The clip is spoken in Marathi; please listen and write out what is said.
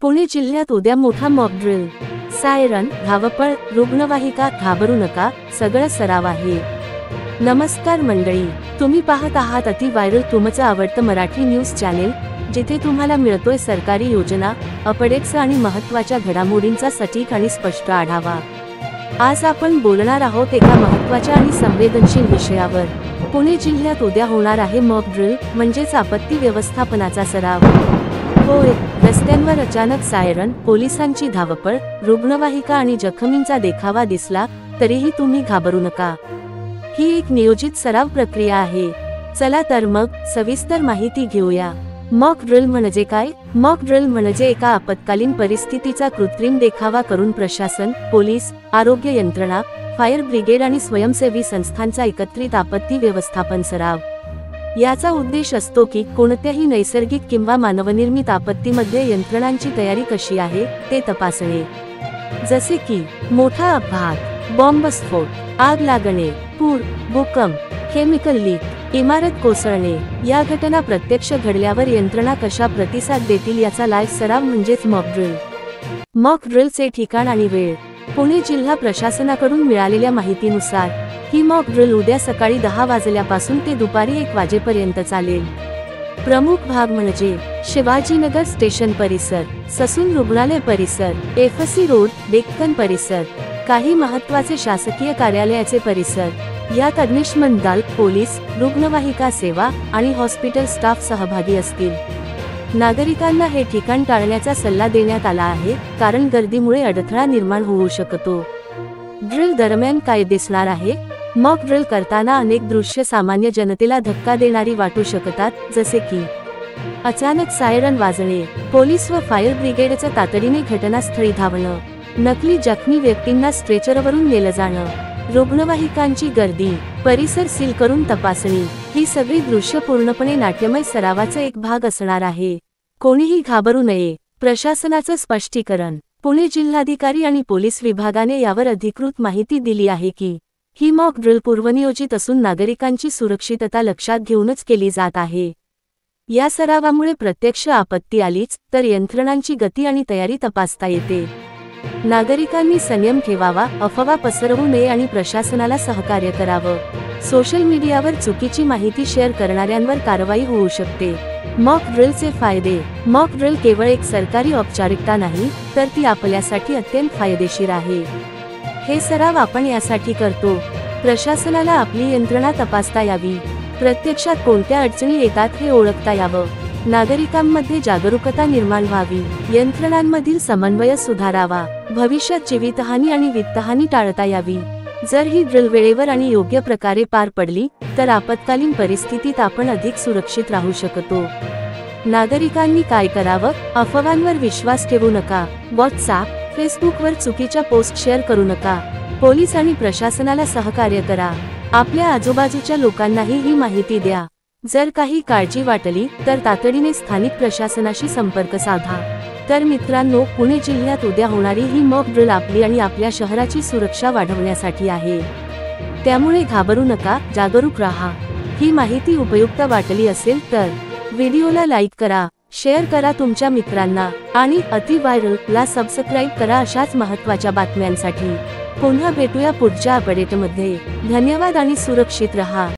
पुणे जिल्ह्यात उद्या मोठा मॉक ड्रिल, सायरन, धावपळ, रुग्णवाहिका, घाबरू नका, सगळं सराव आहे। नमस्कार मंडळी, तुम्ही पाहत आहात अति व्हायरल तुमचं आवडतं मराठी न्यूज चॅनेल, जिथे तुम्हाला मिळतोय सरकारी योजना, अपडेट्स आणि महत्त्वाच्या घडामोडींचा सटीक आणि स्पष्ट आढावा। आज आपण बोलणार आहोत एका महत्त्वाच्या आणि संवेदनशील विषयावर। पुणे जिल्ह्यात उद्या होणार आहे मॉक ड्रिल, म्हणजेच आपत्ती व्यवस्थापनाचा सराव। होय, रस्त्यांवर अचानक सायरन, पोलिसांची धावपळ, रुग्णवाहिका आणि जखमींचा देखावा दिसला तरीही तुम्ही घाबरू नका। ही एक नियोजित सराव प्रक्रिया आहे। चला तर मग सविस्तर माहिती घेऊया। मॉक ड्रिल म्हणजे काय? मॉक ड्रिल म्हणजे एका आपत्कालीन परिस्थितीचा कृत्रिम देखावा करून प्रशासन, पोलीस, आरोग्य यंत्रणा, फायर ब्रिगेड आणि स्वयंसेवी संस्थांचा एकत्रित आपत्ती व्यवस्थापन सराव। याचा उद्देश असतो की कोणत्याही नैसर्गिक किंवा मानवनिर्मित आपत्तीमध्ये यंत्रणांची तयारी कशी आहे ते तपासणे। जसे की मोठा अपघात, बॉम्बस्फोट, आग लागणे, पूर, भूकंप, केमिकल लीक, इमारत कोसळणे या घटना प्रत्यक्ष घडल्यावर यंत्रणा कशा प्रतिसाद देतील याचा लाईव्ह सराव म्हणजेच मॉक ड्रिल। मॉक ड्रिलचे ठिकाण आणि वेळ। पुणे जिल्हा प्रशासनाकडून मिळालेल्या माहितीनुसार ही मॉक ड्रिल उद्या सकाळी 10 वाजल्यापासून ते दुपारी 1 वाजेपर्यंत चालेल। प्रमुख भाग म्हणजे शिवाजीनगर स्टेशन परिसर, ससून रुग्णालय परिसर, एफसी रोड, डेक्कन परिसर, काही महत्त्वाचे शासकीय कार्यालयाचे परिसर। यात अग्निशमन दल, पोलीस, रुग्णवाहिका सेवा आणि हॉस्पिटल स्टाफ सहभागी असतील। नागरिकांना हे ठिकाण टाळण्याचा सल्ला देण्यात आला आहे, कारण गर्दीमुळे अडथळा निर्माण होऊ शकतो। ड्रिल दरम्यान काय दिसणार आहे? मॉक ड्रिल करताना अनेक दृश्य सामान्य जनतेला धक्का देणारी वाटू शकतात, जसे की अचानक सायरन वाजणे, पोलीस व फायर ब्रिगेडचं तातडीने घटनास्थळी धावणं, नकली जखमी व्यक्तींना स्ट्रेचरवरून नेलं जाणं, रुग्णवाहिकांची गर्दी, परिसर सील करून तपासणी। ही सगळी दृश्य पूर्णपणे नाट्यमय सरावाचा एक भाग असणार आहे। कोणीही घाबरू नये, प्रशासनाचं स्पष्टीकरण। पुणे जिल्हाधिकारी आणि पोलीस विभागाने यावर अधिकृत माहिती दिली आहे की ही मॉक ड्रिल पूर्वनियोजित असून नागरिकांची सुरक्षितता लक्षात घेऊनच केली जात आहे। या सरावामुळे प्रत्यक्ष आपत्ती आलीच तर यंत्रणांची गती आणि तयारी तपासता येते। नागरिकांनी संयम ठेवावा, अफवा पसरवू नये आणि प्रशासनाला सहकार्य करावं। सोशल मीडियावर चुकीची माहिती शेअर करणाऱ्यांवर कारवाई होऊ शकते। मॉक ड्रिलचे फायदे। मॉक ड्रिल केवळ एक सरकारी औपचारिकता नाही, तर ती आपल्यासाठी अत्यंत फायदेशीर आहे। हे सराव आपण यासाठी करतो, प्रशासनाला आपली यंत्रणा तपासता यावी, प्रत्यक्षात कोणत्या अडचणी येतात हे ओळखता यावं, नागरिकांमध्ये जागरूकता निर्माण व्हावी, यंत्रणांमधील समन्वय सुधारावा, भविष्यात जीवितहानी आणि वित्तहानी टाळता यावी। जर ही ड्रिल वेळेवर आणि योग्य प्रकारे पार पडली तर आपत्कालीन परिस्थितीत आपण अधिक सुरक्षित राहू शकतो। नागरिकांनी काय करावं? अफवांवर विश्वास ठेवू नका, व्हॉट्सअप, फेसबुकवर चुकीच्या पोस्ट शेअर करू नका, पोलीस आणि प्रशासनाला सहकार्य करा, आपल्या आजूबाजूच्या लोकांनाही ही माहिती द्या। जर काही काळजी वाटली तर तातडीने स्थानिक प्रशासनाशी संपर्क साधा। तर मित्रांनो, पुणे जिल्ह्यात उद्या होणारी ही मॉक ड्रिल आपली आणि आपल्या शहराची सुरक्षा वाढवण्यासाठी आहे। त्यामुळे घाबरू नका, जागरूक राहा। ही माहिती उपयुक्त वाटली असेल तर व्हिडिओला लाईक करा, शेअर करा तुमच्या मित्रांना आणि अति व्हायरल ला सबस्क्राईब करा अशाच महत्त्वाच्या बातम्यांसाठी। पुन्हा भेटूया पुढच्या अपडेटमध्ये। धन्यवाद आणि सुरक्षित रहा।